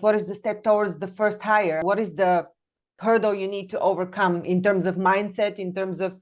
What is the step towards the first hire? What is the hurdle you need to overcome in terms of mindset, in terms of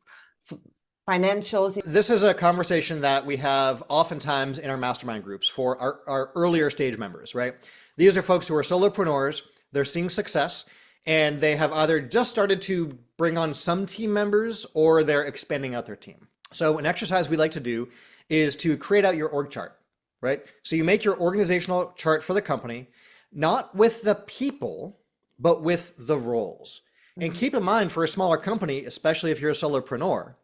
financials? This is a conversation that we have oftentimes in our mastermind groups for our earlier stage members, right? These are folks who are solopreneurs, they're seeing success, and they have either just started to bring on some team members or they're expanding out their team. So an exercise we like to do is to create out your org chart, right? So you make your organizational chart for the company, not with the people, but with the roles. And keep in mind, for a smaller company, especially if you're a solopreneur,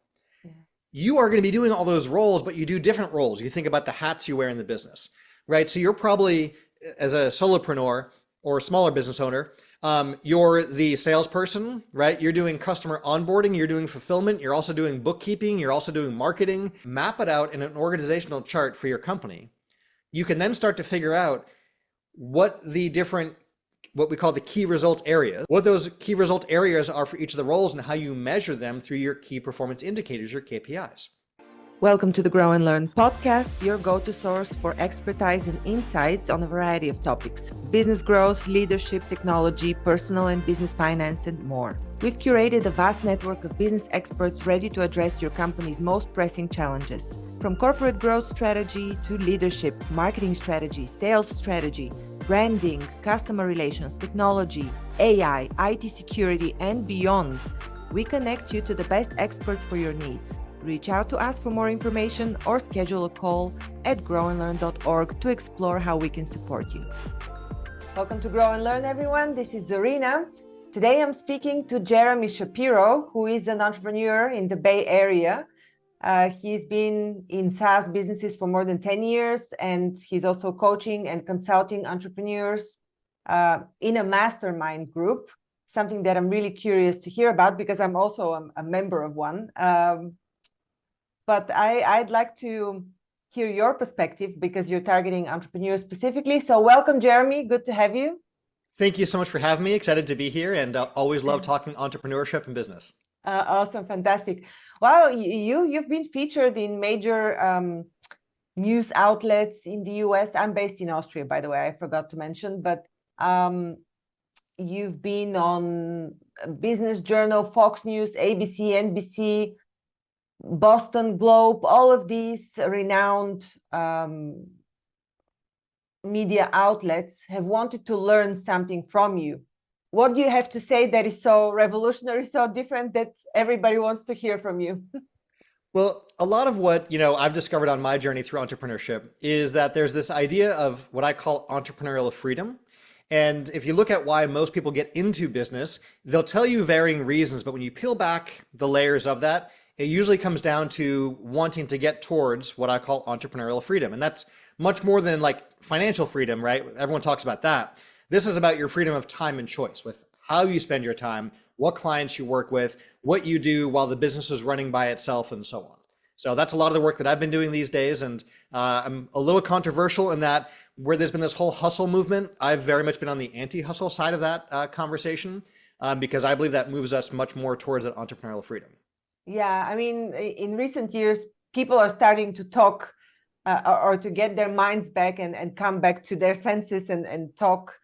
you are going to be doing all those roles, but you do different roles. You think about the hats you wear in the business, right? So you're probably, as a solopreneur or a smaller business owner, you're the salesperson, right? You're doing customer onboarding, you're doing fulfillment, you're also doing bookkeeping, you're also doing marketing. Map it out in an organizational chart for your company. You can then start to figure out what we call the key results areas, what those key result areas are for each of the roles and how you measure them through your key performance indicators, your KPIs. Welcome to the Grow and Learn podcast, your go-to source for expertise and insights on a variety of topics: business growth, leadership, technology, personal and business finance, and more. We've curated a vast network of business experts ready to address your company's most pressing challenges. From corporate growth strategy to leadership, marketing strategy, sales strategy, branding, customer relations, technology, AI, IT security, and beyond, we connect you to the best experts for your needs. Reach out to us for more information or schedule a call at grownlearn.org to explore how we can support you. Welcome to Grow and Learn, everyone. This is Zarina. Today I'm speaking to Jeremy Shapiro, who is an entrepreneur in the Bay Area. He's been in SaaS businesses for more than 10 years, and he's also coaching and consulting entrepreneurs in a mastermind group, something that I'm really curious to hear about because I'm also a member of one. But I'd like to hear your perspective because you're targeting entrepreneurs specifically. So welcome, Jeremy. Good to have you. Thank you so much for having me. Excited to be here, and always love talking entrepreneurship and business. Awesome. Fantastic. Well, you've been featured in major news outlets in the US. I'm based in Austria, by the way, I forgot to mention, but you've been on Business Journal, Fox News, ABC, NBC, Boston Globe, all of these renowned media outlets have wanted to learn something from you. What do you have to say that is so revolutionary, so different that everybody wants to hear from you? Well, a lot of what I've discovered on my journey through entrepreneurship is that there's this idea of what I call entrepreneurial freedom. And if you look at why most people get into business, they'll tell you varying reasons, but when you peel back the layers of that, it usually comes down to wanting to get towards what I call entrepreneurial freedom. And that's much more than like financial freedom, right? Everyone talks about that. This is about your freedom of time and choice with how you spend your time, what clients you work with, what you do while the business is running by itself, and so on. So that's a lot of the work that I've been doing these days. And I'm a little controversial in that where there's been this whole hustle movement, I've very much been on the anti-hustle side of that conversation because I believe that moves us much more towards that entrepreneurial freedom. Yeah, I mean, in recent years, people are starting to talk or to get their minds back and come back to their senses and talk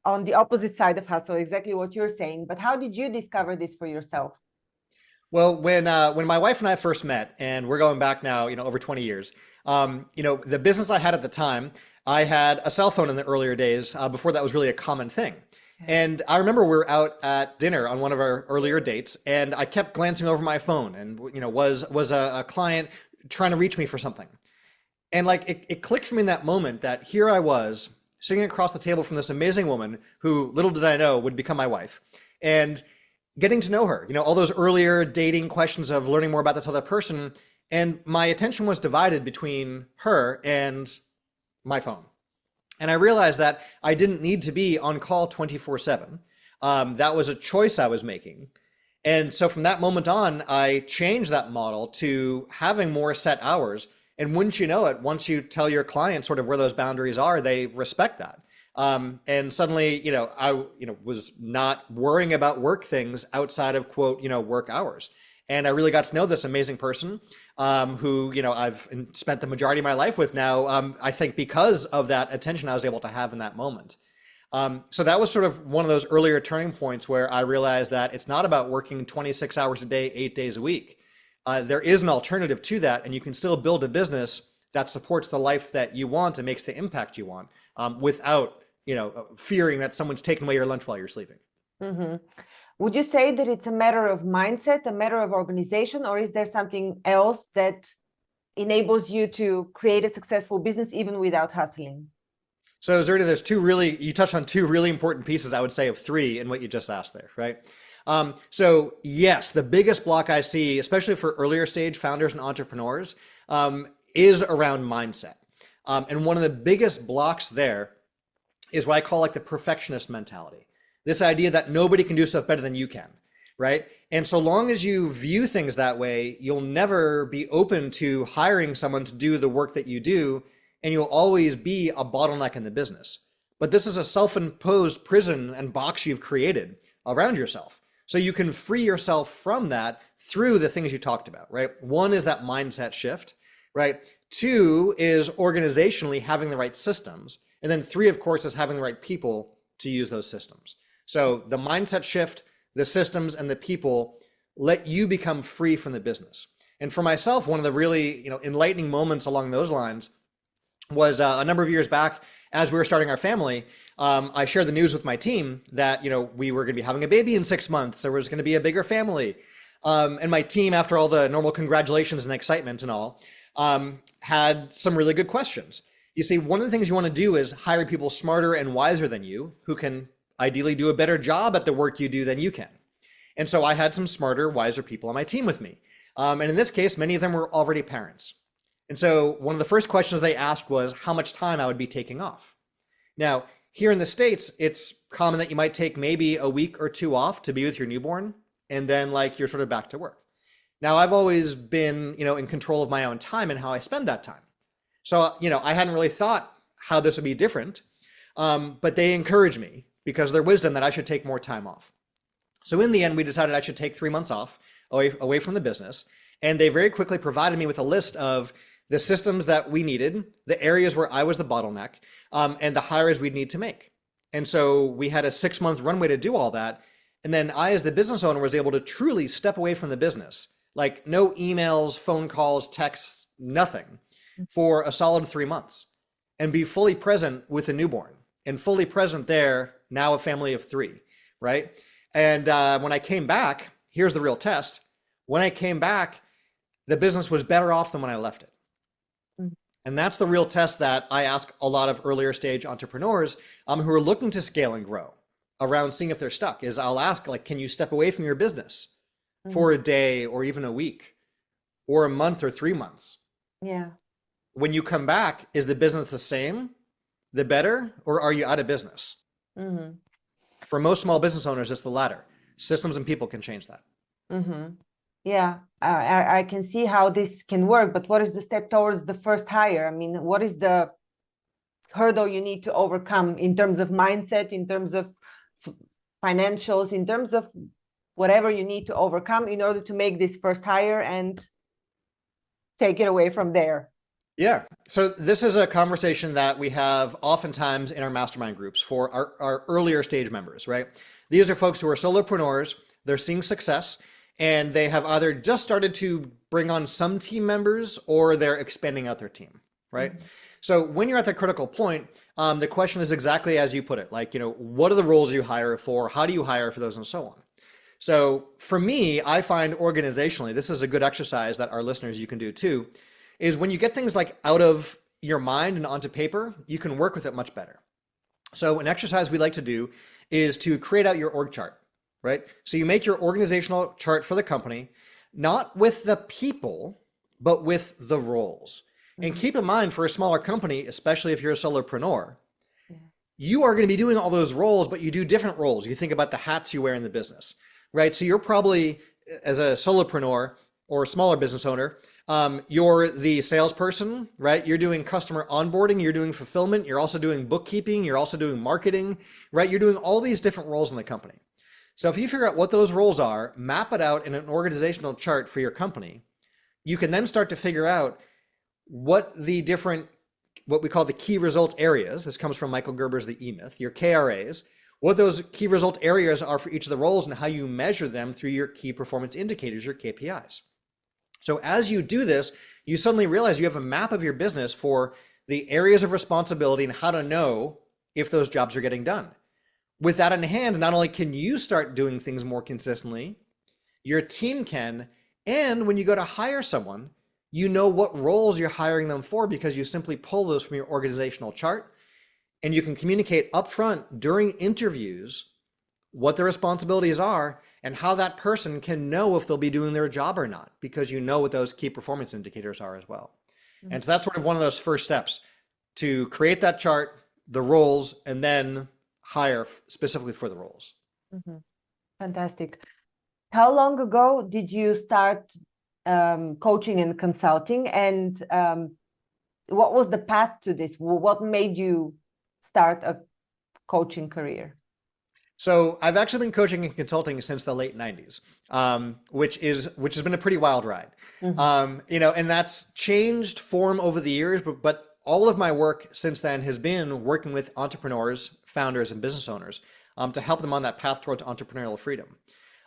on the opposite side of hustle, exactly what you're saying. But how did you discover this for yourself? Well, when my wife and I first met, and we're going back now, over 20 years, the business I had at the time, I had a cell phone in the earlier days before that was really a common thing. And I remember we were out at dinner on one of our earlier dates, and I kept glancing over my phone, and was a client trying to reach me for something, and like it clicked for me in that moment that here I was sitting across the table from this amazing woman who, little did I know, would become my wife, and getting to know her. All those earlier dating questions of learning more about this other person, and my attention was divided between her and my phone. And I realized that I didn't need to be on call 24/7. That was a choice I was making. And so from that moment on, I changed that model to having more set hours. And wouldn't you know it, once you tell your client sort of where those boundaries are, they respect that. And suddenly, I was not worrying about work things outside of quote, work hours. And I really got to know this amazing person who, I've spent the majority of my life with now, I think because of that attention I was able to have in that moment. So that was sort of one of those earlier turning points where I realized that it's not about working 26 hours a day, 8 days a week. There is an alternative to that, and you can still build a business that supports the life that you want and makes the impact you want, without, fearing that someone's taking away your lunch while you're sleeping. Mm-hmm. Would you say that it's a matter of mindset, a matter of organization, or is there something else that enables you to create a successful business even without hustling? So Zerda, you touched on two really important pieces, I would say, of three in what you just asked there, right? So yes, the biggest block I see, especially for earlier stage founders and entrepreneurs, is around mindset. And one of the biggest blocks there is what I call like the perfectionist mentality. This idea that nobody can do stuff better than you can, right? And so long as you view things that way, you'll never be open to hiring someone to do the work that you do, and you'll always be a bottleneck in the business. But this is a self-imposed prison and box you've created around yourself. So you can free yourself from that through the things you talked about, right? One is that mindset shift, right? Two is organizationally having the right systems. And then three, of course, is having the right people to use those systems. So the mindset shift, the systems, and the people let you become free from the business. And for myself, one of the really enlightening moments along those lines was a number of years back as we were starting our family. I shared the news with my team that we were going to be having a baby in 6 months. There was going to be a bigger family. And my team, after all the normal congratulations and excitement and all, had some really good questions. You see, one of the things you want to do is hire people smarter and wiser than you, who can ideally do a better job at the work you do than you can. And so I had some smarter, wiser people on my team with me. And in this case, many of them were already parents. And so one of the first questions they asked was how much time I would be taking off. Now, here in the States, it's common that you might take maybe a week or two off to be with your newborn, and then you're sort of back to work. Now, I've always been, in control of my own time and how I spend that time. So, I hadn't really thought how this would be different, but they encouraged me because of their wisdom that I should take more time off. So in the end, we decided I should take 3 months off away from the business. And they very quickly provided me with a list of the systems that we needed, the areas where I was the bottleneck, and the hires we'd need to make. And so we had a 6-month runway to do all that. And then I, as the business owner, was able to truly step away from the business, like no emails, phone calls, texts, nothing, for a solid 3 months, and be fully present with a newborn and fully present there, now a family of 3, right? And when I came back, here's the real test. When I came back, the business was better off than when I left it. And that's the real test that I ask a lot of earlier stage entrepreneurs who are looking to scale and grow around seeing if they're stuck, is I'll ask, can you step away from your business for a day or even a week or a month or 3 months? Yeah. When you come back, is the business the same, the better, or are you out of business? Mm-hmm. For most small business owners, it's the latter. Systems and people can change that. Mm-hmm. Yeah, I can see how this can work, but what is the step towards the first hire? I mean, what is the hurdle you need to overcome in terms of mindset, in terms of financials, in terms of whatever you need to overcome in order to make this first hire and take it away from there? Yeah. So this is a conversation that we have oftentimes in our mastermind groups for our earlier stage members, right? These are folks who are solopreneurs. They're seeing success, and they have either just started to bring on some team members or they're expanding out their team, right? Mm-hmm. So when you're at the critical point, the question is exactly as you put it, what are the roles you hire for? How do you hire for those, and so on? So for me, I find organizationally, this is a good exercise that our listeners, you can do too, is when you get things out of your mind and onto paper, you can work with it much better. So an exercise we like to do is to create out your org chart, right? So you make your organizational chart for the company, not with the people, but with the roles. Mm-hmm. And keep in mind, for a smaller company, especially if you're a solopreneur, you are going to be doing all those roles, but you do different roles. You think about the hats you wear in the business, right? So you're probably, as a solopreneur or a smaller business owner, you're the salesperson, right? You're doing customer onboarding, you're doing fulfillment, you're also doing bookkeeping, you're also doing marketing, right? You're doing all these different roles in the company. So if you figure out what those roles are, map it out in an organizational chart for your company, you can then start to figure out what the different what we call the key results areas. This comes from Michael Gerber's The E-Myth, your KRAs, what those key result areas are for each of the roles and how you measure them through your key performance indicators, your KPIs. So as you do this, you suddenly realize you have a map of your business for the areas of responsibility and how to know if those jobs are getting done. With that in hand, not only can you start doing things more consistently, your team can, and when you go to hire someone, you know what roles you're hiring them for because you simply pull those from your organizational chart, and you can communicate upfront during interviews what the responsibilities are and how that person can know if they'll be doing their job or not, because you know what those key performance indicators are as well. Mm-hmm. And so that's sort of one of those first steps to create that chart, the roles, and then hire specifically for the roles. Mm-hmm. Fantastic. How long ago did you start coaching and consulting, and what was the path to this? What made you start a coaching career? So I've actually been coaching and consulting since the late 90s, which has been a pretty wild ride. Mm-hmm. And that's changed form over the years, but all of my work since then has been working with entrepreneurs, founders, and business owners to help them on that path towards entrepreneurial freedom.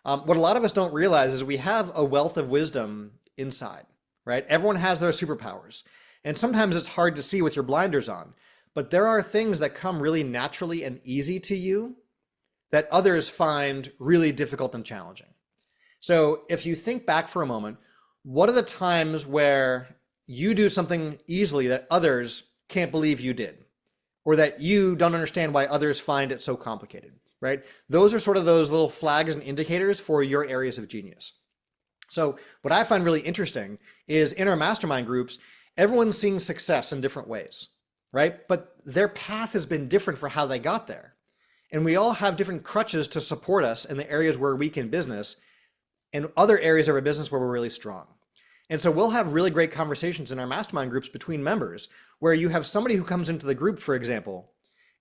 What a lot of us don't realize is we have a wealth of wisdom inside, right? Everyone has their superpowers, and sometimes it's hard to see with your blinders on, but there are things that come really naturally and easy to you that others find really difficult and challenging. So if you think back for a moment, what are the times where you do something easily that others can't believe you did, or that you don't understand why others find it so complicated, right? Those are sort of those little flags and indicators for your areas of genius. So what I find really interesting is in our mastermind groups, everyone's seeing success in different ways, right? But their path has been different for how they got there. And we all have different crutches to support us in the areas where we're weak in business and other areas of our business where we're really strong. And so we'll have really great conversations in our mastermind groups between members where you have somebody who comes into the group, for example,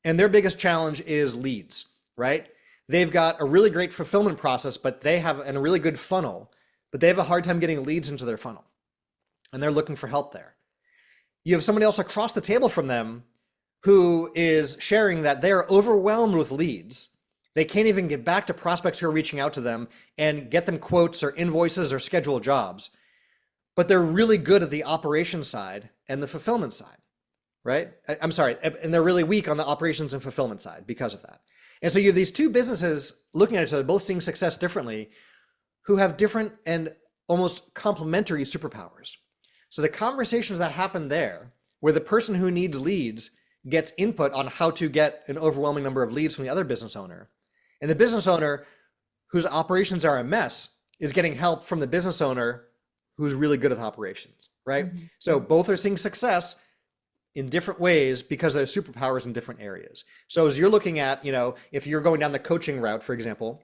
and their biggest challenge is leads, right? They've got a really great fulfillment process, but they have a really good funnel, but they have a hard time getting leads into their funnel, and they're looking for help there. You have somebody else across the table from them who is sharing that they are overwhelmed with leads. They can't even get back to prospects who are reaching out to them and get them quotes or invoices or schedule jobs, but they're really good at the operations side and the fulfillment side, right? I'm sorry, and they're really weak on the operations and fulfillment side because of that. And so you have these two businesses looking at each other, both seeing success differently, who have different and almost complementary superpowers. So the conversations that happen there, where the person who needs leads gets input on how to get an overwhelming number of leads from the other business owner, and the business owner whose operations are a mess is getting help from the business owner who's really good at operations, right? Mm-hmm. So both are seeing success in different ways because they're superpowers in different areas. So as you're looking at, if you're going down the coaching route, for example,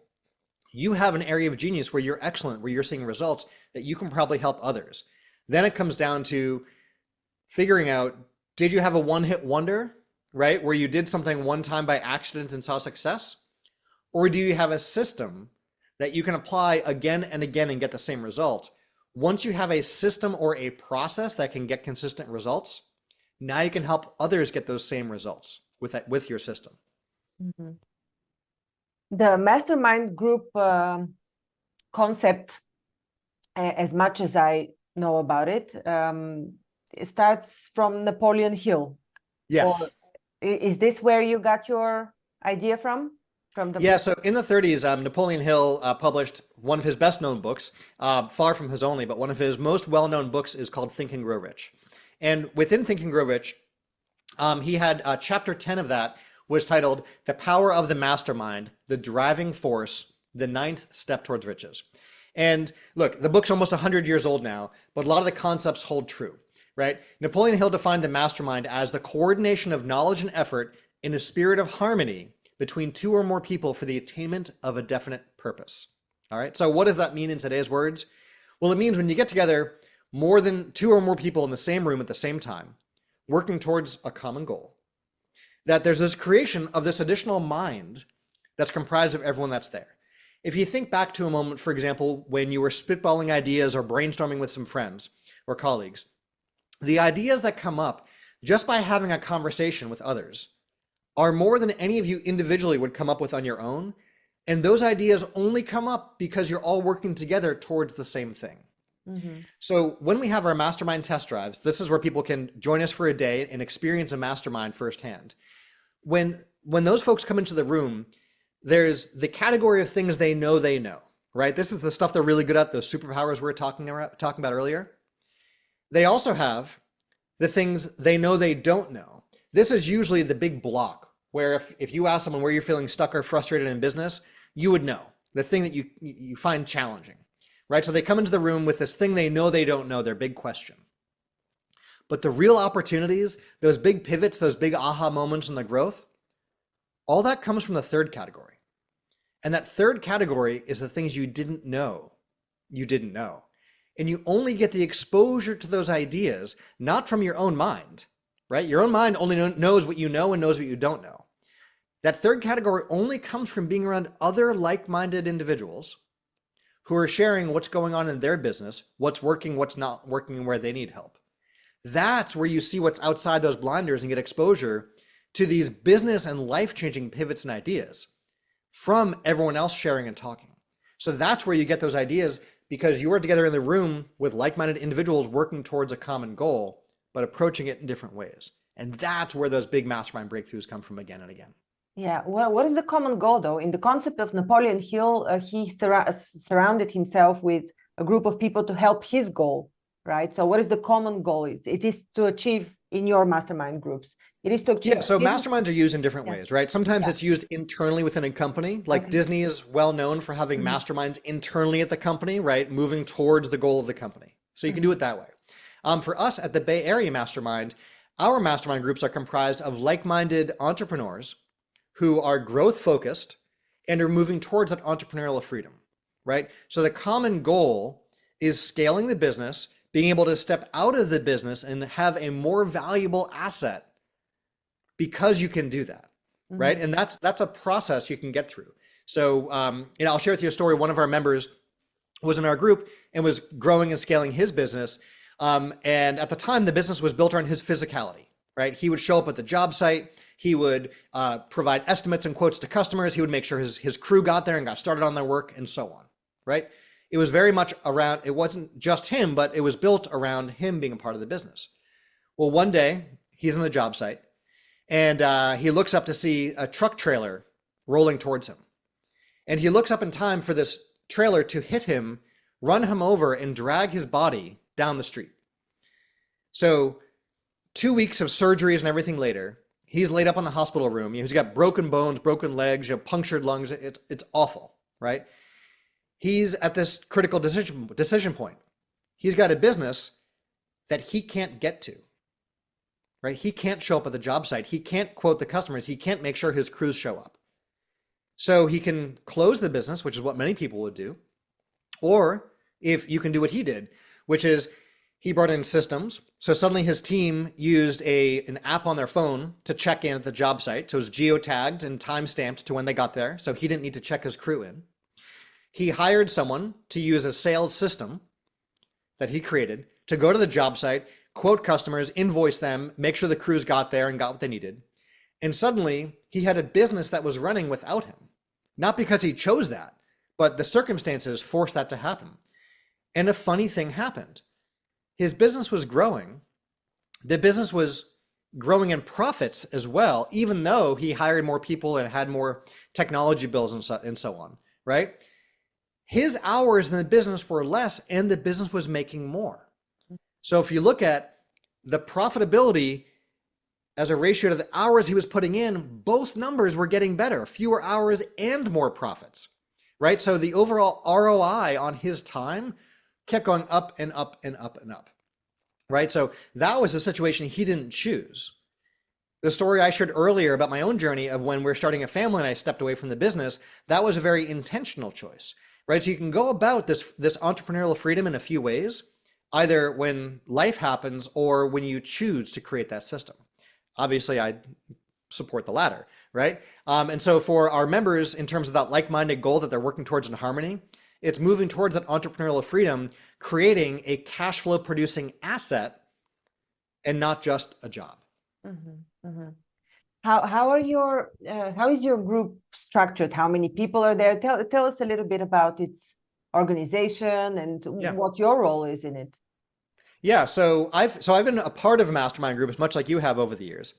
you have an area of genius where you're excellent, where you're seeing results that you can probably help others. Then it comes down to figuring out, did you have a one-hit wonder, right? Where you did something one time by accident and saw success? Or do you have a system that you can apply again and again and get the same result? Once you have a system or a process that can get consistent results, now you can help others get those same results with your system. Mm-hmm. The mastermind group concept, as much as I know about it, it starts from Napoleon Hill. Yes. Or is this where you got your idea from? Yeah, so in the 30s, Napoleon Hill published one of his best-known books, far from his only, but one of his most well-known books is called Think and Grow Rich. And within Think and Grow Rich, he had chapter 10 of that was titled The Power of the Mastermind, the Driving Force, the Ninth Step Towards Riches. And look, the book's almost 100 years old now, but a lot of the concepts hold true, right? Napoleon Hill defined the mastermind as the coordination of knowledge and effort in a spirit of harmony between two or more people for the attainment of a definite purpose. All right, so what does that mean in today's words? Well, it means when you get together more than two or more people in the same room at the same time, working towards a common goal, that there's this creation of this additional mind that's comprised of everyone that's there. If you think back to a moment, for example, when you were spitballing ideas or brainstorming with some friends or colleagues, the ideas that come up, just by having a conversation with others, are more than any of you individually would come up with on your own. And those ideas only come up because you're all working together towards the same thing. Mm-hmm. So when we have our mastermind test drives, this is where people can join us for a day and experience a mastermind firsthand. When those folks come into the room, there's the category of things they know, right? This is the stuff they're really good at, those superpowers we were talking about earlier. They also have the things they know they don't know. This is usually the big block where if you ask someone where you're feeling stuck or frustrated in business, you would know the thing that you find challenging, right? So they come into the room with this thing they know they don't know, their big question. But the real opportunities, those big pivots, those big aha moments in the growth, all that comes from the third category. And that third category is the things you didn't know. And you only get the exposure to those ideas, not from your own mind, right? Your own mind only knows what you know and knows what you don't know. That third category only comes from being around other like-minded individuals who are sharing what's going on in their business, what's working, what's not working, and where they need help. That's where you see what's outside those blinders and get exposure to these business and life-changing pivots and ideas from everyone else sharing and talking. So that's where you get those ideas, because you are together in the room with like-minded individuals working towards a common goal, but approaching it in different ways. And that's where those big mastermind breakthroughs come from again and again. Yeah, well, what is the common goal, though? In the concept of Napoleon Hill, he surrounded himself with a group of people to help his goal, right? So what is the common goal? It is to achieve in your mastermind groups. It is to achieve. Yeah, so masterminds are used in different ways, right? Sometimes it's used internally within a company. Like Disney is well known for having masterminds internally at the company, right? Moving towards the goal of the company. So you can do it that way. For us at the Bay Area Mastermind, our mastermind groups are comprised of like-minded entrepreneurs who are growth focused and are moving towards that entrepreneurial freedom, right? So the common goal is scaling the business, being able to step out of the business and have a more valuable asset because you can do that, right? And that's a process you can get through. So, I'll share with you a story. One of our members was in our group and was growing and scaling his business. And at the time, the business was built around his physicality, right? He would show up at the job site. He would provide estimates and quotes to customers. He would make sure his crew got there and got started on their work and so on, right? It was very much around, it wasn't just him, but it was built around him being a part of the business. Well, one day he's on the job site and he looks up to see a truck trailer rolling towards him. And he looks up in time for this trailer to hit him, run him over, and drag his body down the street. So 2 weeks of surgeries and everything later, he's laid up on the hospital room. He's got broken bones, broken legs, punctured lungs. It's awful, right? He's at this critical decision point. He's got a business that he can't get to, right? He can't show up at the job site. He can't quote the customers. He can't make sure his crews show up. So he can close the business, which is what many people would do. Or if you can do what he did, which is he brought in systems. So suddenly his team used an app on their phone to check in at the job site. So it was geotagged and time-stamped to when they got there. So he didn't need to check his crew in. He hired someone to use a sales system that he created to go to the job site, quote customers, invoice them, make sure the crews got there and got what they needed. And suddenly he had a business that was running without him. Not because he chose that, but the circumstances forced that to happen. And a funny thing happened. His business was growing. The business was growing in profits as well, even though he hired more people and had more technology bills and so on, right? His hours in the business were less and the business was making more. So if you look at the profitability as a ratio to the hours he was putting in, both numbers were getting better, fewer hours and more profits, right? So the overall ROI on his time kept going up and up and up and up, right? So that was a situation he didn't choose. The story I shared earlier about my own journey of when we're starting a family and I stepped away from the business, that was a very intentional choice, right? So you can go about this entrepreneurial freedom in a few ways, either when life happens or when you choose to create that system. Obviously, I support the latter, right? And so for our members, in terms of that like-minded goal that they're working towards in harmony, it's moving towards that entrepreneurial freedom, creating a cash flow producing asset and not just a job. Mm-hmm. Mm-hmm. How is your group structured? How many people are there? Tell us a little bit about its organization and Yeah. what your role is in it. Yeah. So I've been a part of a mastermind group, as much like you have over the years.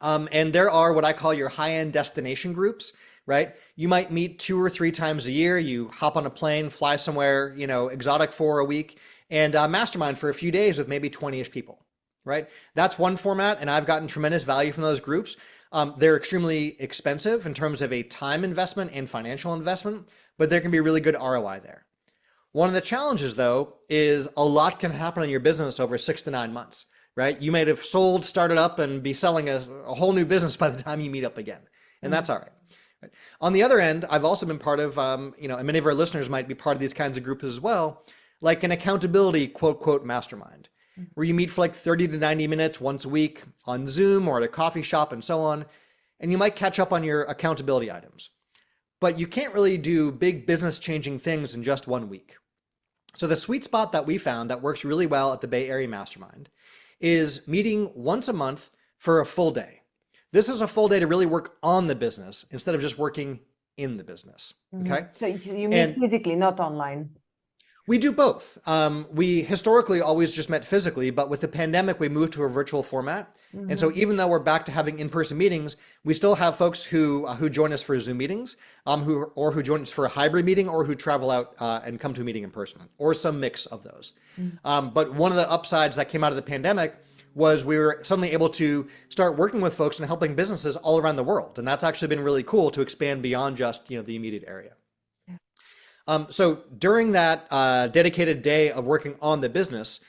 And there are what I call your high-end destination groups, right? You might meet 2 or 3 times a year. You hop on a plane, fly somewhere, exotic for a week, and mastermind for a few days with maybe 20-ish people, right? That's one format, and I've gotten tremendous value from those groups. They're extremely expensive in terms of a time investment and financial investment, but there can be really good ROI there. One of the challenges, though, is a lot can happen in your business over 6 to 9 months, right? You might have sold, started up, and be selling a whole new business by the time you meet up again. And that's all right. Right. On the other end, I've also been part of, and many of our listeners might be part of these kinds of groups as well, like an accountability, quote, quote, mastermind, where you meet for like 30 to 90 minutes once a week on Zoom or at a coffee shop and so on. And you might catch up on your accountability items. But you can't really do big business changing things in just 1 week. So the sweet spot that we found that works really well at the Bay Area Mastermind is meeting once a month for a full day. This is a full day to really work on the business instead of just working in the business. Okay. So you meet physically, not online. We do both. We historically always just met physically, but with the pandemic, we moved to a virtual format. And so even though we're back to having in-person meetings, we still have folks who join us for Zoom meetings, who join us for a hybrid meeting, or who travel out and come to a meeting in person, or some mix of those. But one of the upsides that came out of the pandemic was we were suddenly able to start working with folks and helping businesses all around the world. And that's actually been really cool to expand beyond just the immediate area. So during that dedicated day of working on the business,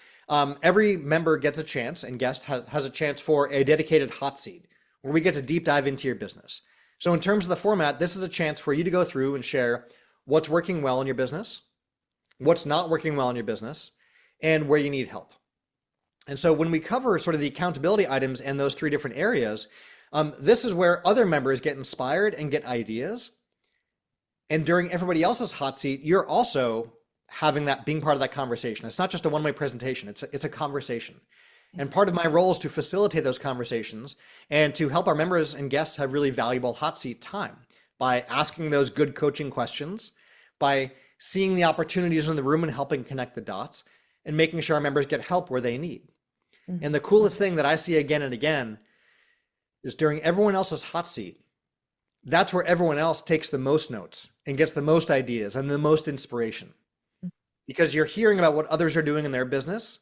every member gets a chance, and guest has a chance for a dedicated hot seat where we get to deep dive into your business. So in terms of the format, this is a chance for you to go through and share what's working well in your business, what's not working well in your business, and where you need help. And so when we cover sort of the accountability items in those 3 different areas, this is where other members get inspired and get ideas. And during everybody else's hot seat, you're also being part of that conversation. It's not just a one-way presentation, it's a conversation. And part of my role is to facilitate those conversations and to help our members and guests have really valuable hot seat time by asking those good coaching questions, by seeing the opportunities in the room and helping connect the dots, and making sure our members get help where they need. And the coolest thing that I see again and again is during everyone else's hot seat, that's where everyone else takes the most notes and gets the most ideas and the most inspiration. Because you're hearing about what others are doing in their business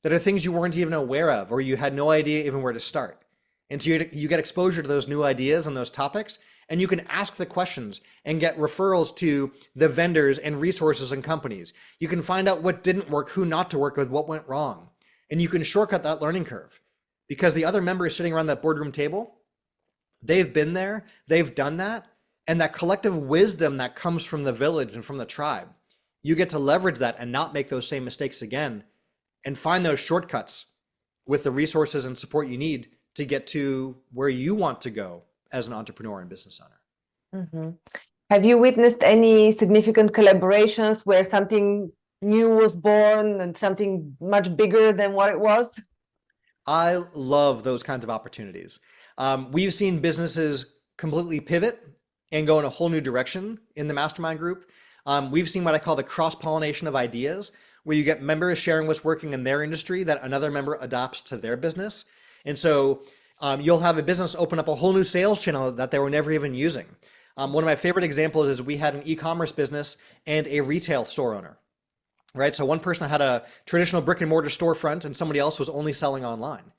that are things you weren't even aware of, or you had no idea even where to start. And so you get exposure to those new ideas and those topics, and you can ask the questions and get referrals to the vendors and resources and companies. You can find out what didn't work, who not to work with, what went wrong. And you can shortcut that learning curve because the other members sitting around that boardroom table, they've been there, they've done that, and that collective wisdom that comes from the village and from the tribe, you get to leverage that and not make those same mistakes again and find those shortcuts with the resources and support you need to get to where you want to go as an entrepreneur and business owner. Have you witnessed any significant collaborations where something new was born and something much bigger than what it was? I love those kinds of opportunities. We've seen businesses completely pivot and go in a whole new direction in the mastermind group. We've seen what I call the cross-pollination of ideas, where you get members sharing what's working in their industry that another member adopts to their business. And so you'll have a business open up a whole new sales channel that they were never even using. One of my favorite examples is we had an e-commerce business and a retail store owner, right? So one person had a traditional brick and mortar storefront and somebody else was only selling online.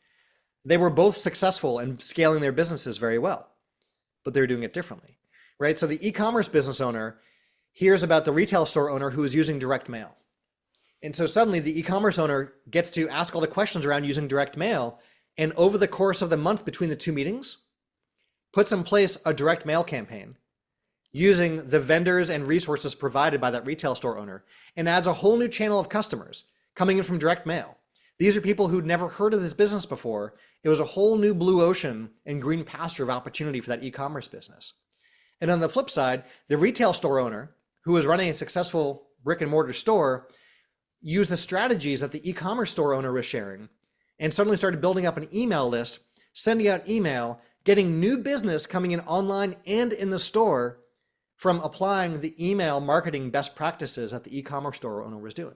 They were both successful in scaling their businesses very well, but they're doing it differently, right? So the e-commerce business owner hears about the retail store owner who is using direct mail. And so suddenly the e-commerce owner gets to ask all the questions around using direct mail. And over the course of the month between the 2 meetings, puts in place a direct mail campaign using the vendors and resources provided by that retail store owner, and adds a whole new channel of customers coming in from direct mail. These are people who'd never heard of this business before. It was a whole new blue ocean and green pasture of opportunity for that e-commerce business. And on the flip side, the retail store owner, who was running a successful brick and mortar store, used the strategies that the e-commerce store owner was sharing and suddenly started building up an email list sending out email, getting new business coming in online and in the store from applying the email marketing best practices that the e-commerce store owner was doing.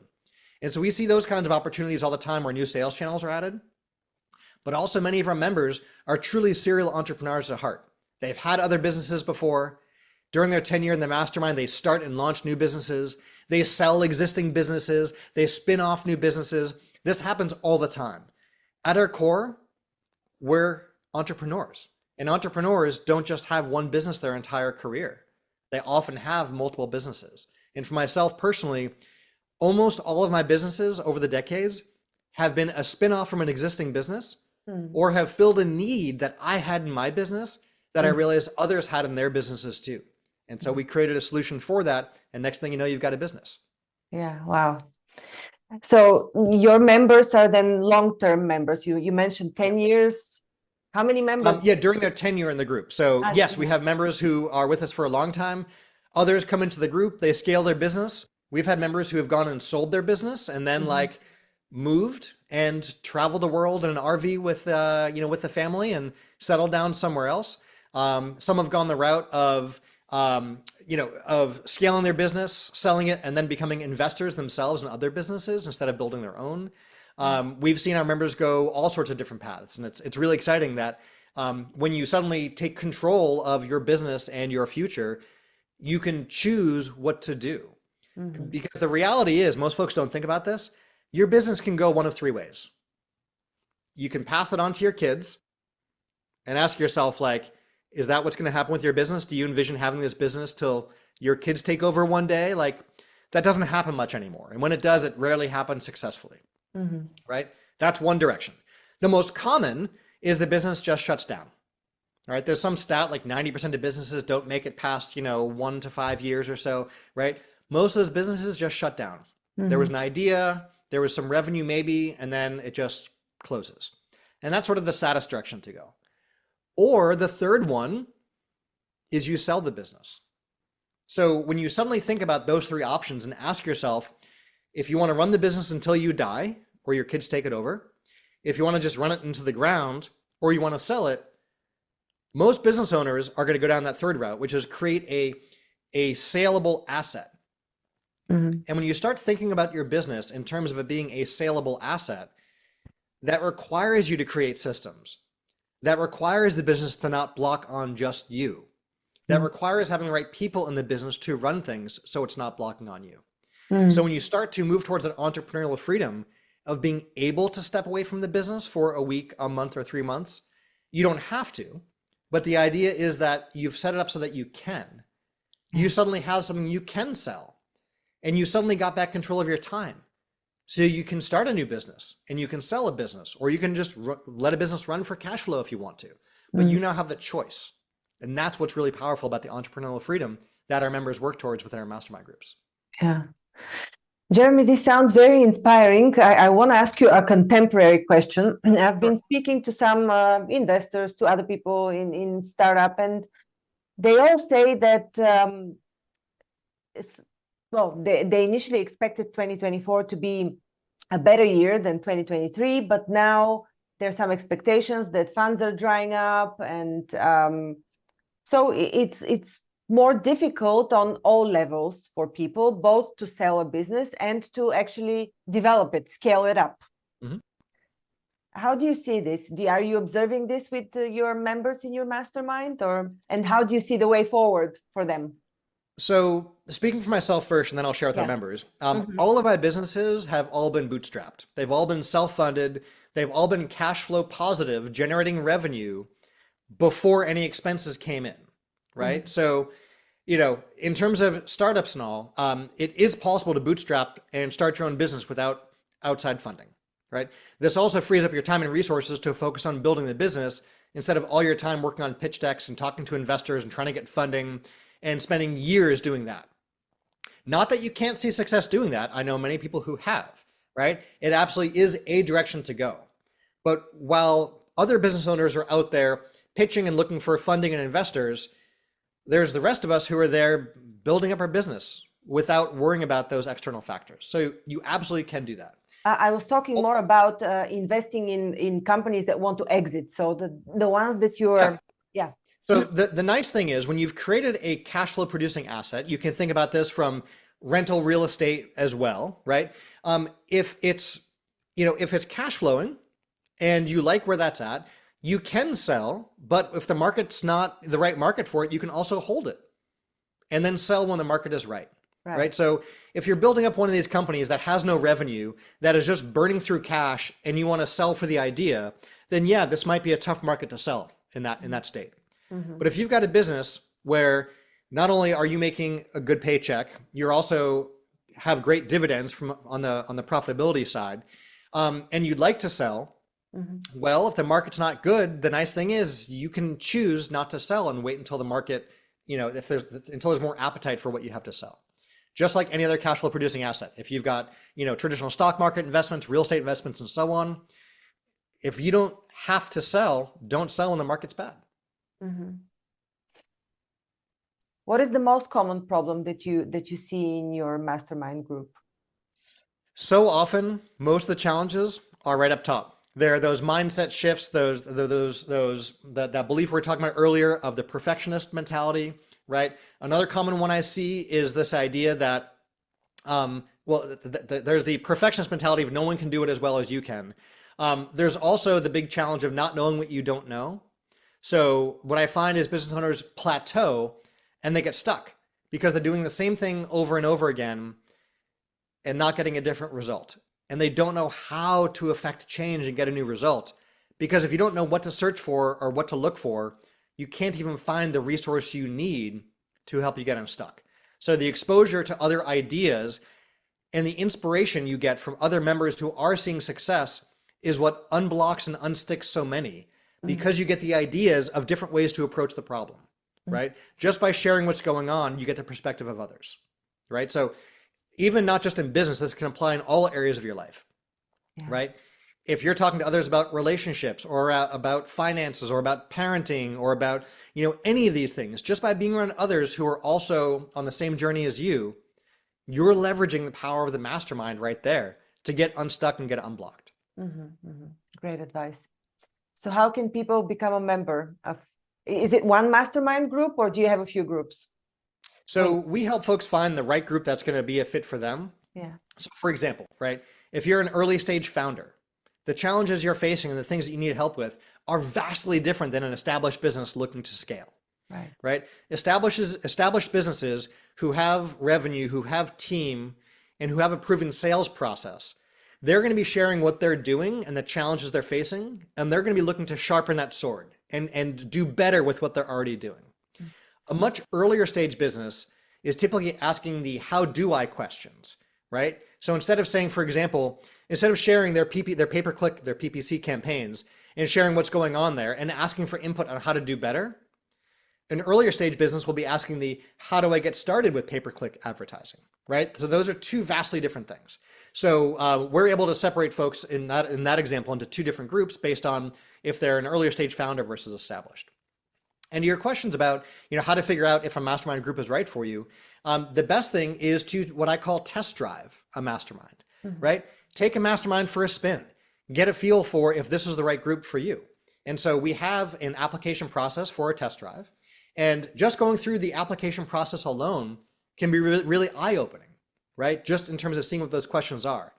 And so we see those kinds of opportunities all the time where new sales channels are added. But also many of our members are truly serial entrepreneurs at heart. They've had other businesses before. During their tenure in the mastermind, they start and launch new businesses. They sell existing businesses. They spin off new businesses. This happens all the time. At our core, we're entrepreneurs. And entrepreneurs don't just have one business their entire career. They often have multiple businesses. And for myself personally, almost all of my businesses over the decades have been a spin-off from an existing business or have filled a need that I had in my business that I realized others had in their businesses too. And so we created a solution for that. And next thing you know, you've got a business. Yeah, wow. So your members are then long-term members. You mentioned 10 years. How many members? Yeah, during their tenure in the group. So yes, we have members who are with us for a long time. Others come into the group, they scale their business. We've had members who have gone and sold their business and then like moved and traveled the world in an RV with, with the family and settled down somewhere else. Some have gone the route of, of scaling their business, selling it, and then becoming investors themselves in other businesses instead of building their own. We've seen our members go all sorts of different paths, and it's really exciting that when you suddenly take control of your business and your future, you can choose what to do. Because the reality is, most folks don't think about this. Your business can go one of three ways. You can pass it on to your kids and ask yourself, like, is that what's going to happen with your business? Do you envision having this business till your kids take over one day? Like, that doesn't happen much anymore. And when it does, it rarely happens successfully, right? That's one direction. The most common is the business just shuts down, right? There's some stat like 90% of businesses don't make it past, 1 to 5 years or so, right? Most of those businesses just shut down. There was an idea, there was some revenue maybe, and then it just closes. And that's sort of the saddest direction to go. Or the third one is you sell the business. So when you suddenly think about those three options and ask yourself, if you want to run the business until you die or your kids take it over, if you want to just run it into the ground or you want to sell it, most business owners are going to go down that third route, which is create a saleable asset. And when you start thinking about your business in terms of it being a saleable asset, that requires you to create systems. That requires the business to not block on just you. That requires having the right people in the business to run things so it's not blocking on you. So when you start to move towards an entrepreneurial freedom of being able to step away from the business for a week, a month, or 3 months, you don't have to. But the idea is that you've set it up so that you can. You suddenly have something you can sell. And you suddenly got back control of your time. So you can start a new business and you can sell a business, or you can just let a business run for cash flow if you want to. But you now have the choice. And that's what's really powerful about the entrepreneurial freedom that our members work towards within our mastermind groups. Yeah. Jeremy, this sounds very inspiring. I want to ask you a contemporary question. I've been speaking to some investors, to other people in startup, and they all say that they initially expected 2024 to be a better year than 2023, but now there's some expectations that funds are drying up, and so it's more difficult on all levels for people, both to sell a business and to actually develop it, scale it up. How do you see this? Are you observing this with your members in your mastermind, and how do you see the way forward for them? So speaking for myself first, and then I'll share with our members, all of my businesses have all been bootstrapped. They've all been self-funded. They've all been cash flow positive, generating revenue before any expenses came in, right? So, in terms of startups and all, it is possible to bootstrap and start your own business without outside funding, right? This also frees up your time and resources to focus on building the business instead of all your time working on pitch decks and talking to investors and trying to get funding and spending years doing that. Not that you can't see success doing that. I know many people who have, right? It absolutely is a direction to go. But while other business owners are out there pitching and looking for funding and investors, there's the rest of us who are there building up our business without worrying about those external factors. So you absolutely can do that. I was talking more about investing in companies that want to exit. So the ones that you're, yeah. So the nice thing is when you've created a cash flow producing asset, you can think about this from rental real estate as well, right? If it's, if it's cash flowing and you like where that's at, you can sell, but if the market's not the right market for it, you can also hold it and then sell when the market is right. Right. So if you're building up one of these companies that has no revenue, that is just burning through cash and you want to sell for the idea, then yeah, this might be a tough market to sell in that state. Mm-hmm. But if you've got a business where not only are you making a good paycheck, you're also have great dividends from on the profitability side, and you'd like to sell, mm-hmm. well, if the market's not good, the nice thing is you can choose not to sell and wait until the market, until there's more appetite for what you have to sell. Just like any other cash flow producing asset. If you've got, traditional stock market investments, real estate investments, and so on, if you don't have to sell, don't sell when the market's bad. Mm-hmm. What is the most common problem that you see in your mastermind group? So often, most of the challenges are right up top. There are those mindset shifts, that belief we were talking about earlier of the perfectionist mentality. Right. Another common one I see is this idea that, there's the perfectionist mentality of no one can do it as well as you can. There's also the big challenge of not knowing what you don't know. So what I find is business owners plateau and they get stuck because they're doing the same thing over and over again and not getting a different result. And they don't know how to affect change and get a new result. Because if you don't know what to search for or what to look for, you can't even find the resource you need to help you get unstuck. So the exposure to other ideas and the inspiration you get from other members who are seeing success is what unblocks and unsticks so many, because you get the ideas of different ways to approach the problem, right? Just by sharing what's going on, you get the perspective of others, right? So even not just in business, this can apply in all areas of your life, right? If you're talking to others about relationships or about finances or about parenting or about, any of these things, just by being around others who are also on the same journey as you, you're leveraging the power of the mastermind right there to get unstuck and get unblocked. Mm-hmm, mm-hmm. Great advice. So how can people become a member of, is it one mastermind group or do you have a few groups? So we help folks find the right group that's going to be a fit for them. Yeah. So for example, right, if you're an early stage founder, the challenges you're facing and the things that you need help with are vastly different than an established business looking to scale. Right? Established businesses who have revenue, who have team, and who have a proven sales process, they're going to be sharing what they're doing and the challenges they're facing, and they're going to be looking to sharpen that sword and do better with what they're already doing. A much earlier stage business is typically asking the how do I questions, right? So instead of saying, for example, instead of sharing their pay-per-click, their PPC campaigns and sharing what's going on there and asking for input on how to do better, an earlier stage business will be asking the how do I get started with pay-per-click advertising, right? So those are two vastly different things. So we're able to separate folks in that example into two different groups based on if they're an earlier stage founder versus established. And your questions about, how to figure out if a mastermind group is right for you, the best thing is to what I call test drive a mastermind, right? Take a mastermind for a spin, get a feel for if this is the right group for you. And so we have an application process for a test drive, and just going through the application process alone can be really, really eye-opening, right? Just in terms of seeing what those questions are.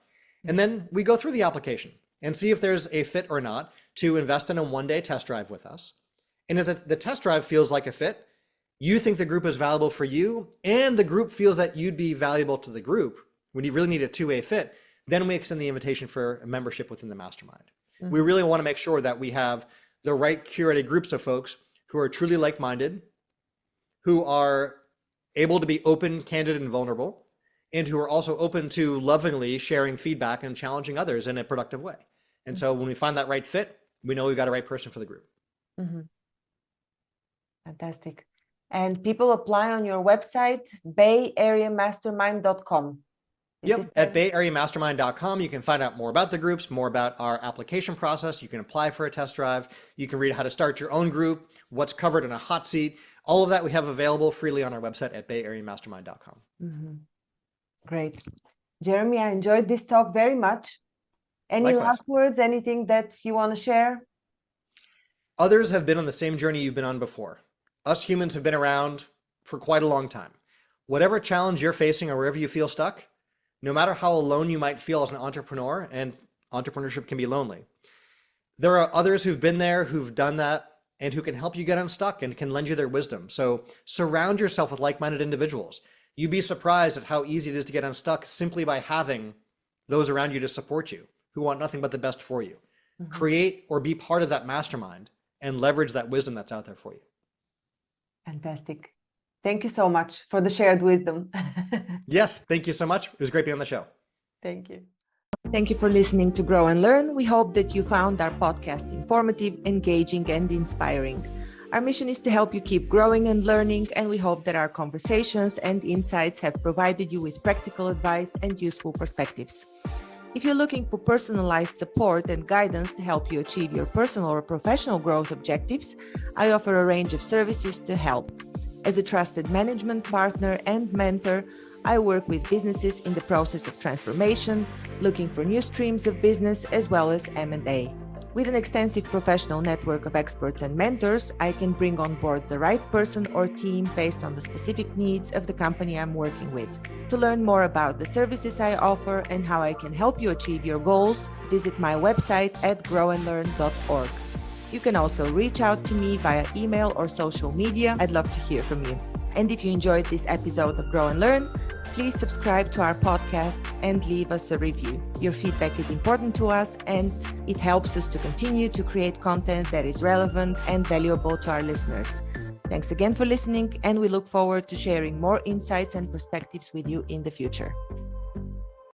And then we go through the application and see if there's a fit or not to invest in a one-day test drive with us. And if the test drive feels like a fit, you think the group is valuable for you, and the group feels that you'd be valuable to the group when you really need a two-way fit, then we extend the invitation for a membership within the mastermind. We really want to make sure that we have the right curated groups of folks who are truly like-minded, who are able to be open, candid, and vulnerable, and who are also open to lovingly sharing feedback and challenging others in a productive way. And so when we find that right fit, we know we've got a right person for the group. Fantastic. And people apply on your website, bayareamastermind.com. Yep, at bayareamastermind.com, you can find out more about the groups, more about our application process. You can apply for a test drive. You can read how to start your own group, what's covered in a hot seat. All of that we have available freely on our website at bayareamastermind.com. Great. Jeremy, I enjoyed this talk very much. Any Likewise. last words, anything that you want to share? Others have been on the same journey you've been on before. Us humans have been around for quite a long time. Whatever challenge you're facing or wherever you feel stuck, no matter how alone you might feel as an entrepreneur, and entrepreneurship can be lonely, there are others who've been there, who've done that, and who can help you get unstuck and can lend you their wisdom. So surround yourself with like-minded individuals. You'd be surprised at how easy it is to get unstuck simply by having those around you to support you, who want nothing but the best for you. Mm-hmm. Create or be part of that mastermind and leverage that wisdom that's out there for you. Fantastic. Thank you so much for the shared wisdom. Yes, thank you so much. It was great being on the show. Thank you. Thank you for listening to Grow and Learn. We hope that you found our podcast informative, engaging, and inspiring. Our mission is to help you keep growing and learning, and we hope that our conversations and insights have provided you with practical advice and useful perspectives. If you're looking for personalized support and guidance to help you achieve your personal or professional growth objectives, I offer a range of services to help. As a trusted management partner and mentor, I work with businesses in the process of transformation, looking for new streams of business as well as M&A. With an extensive professional network of experts and mentors, I can bring on board the right person or team based on the specific needs of the company I'm working with. To learn more about the services I offer and how I can help you achieve your goals, visit my website at grownlearn.org. You can also reach out to me via email or social media. I'd love to hear from you. And if you enjoyed this episode of Grow and Learn, please subscribe to our podcast and leave us a review. Your feedback is important to us, and it helps us to continue to create content that is relevant and valuable to our listeners. Thanks again for listening, and we look forward to sharing more insights and perspectives with you in the future.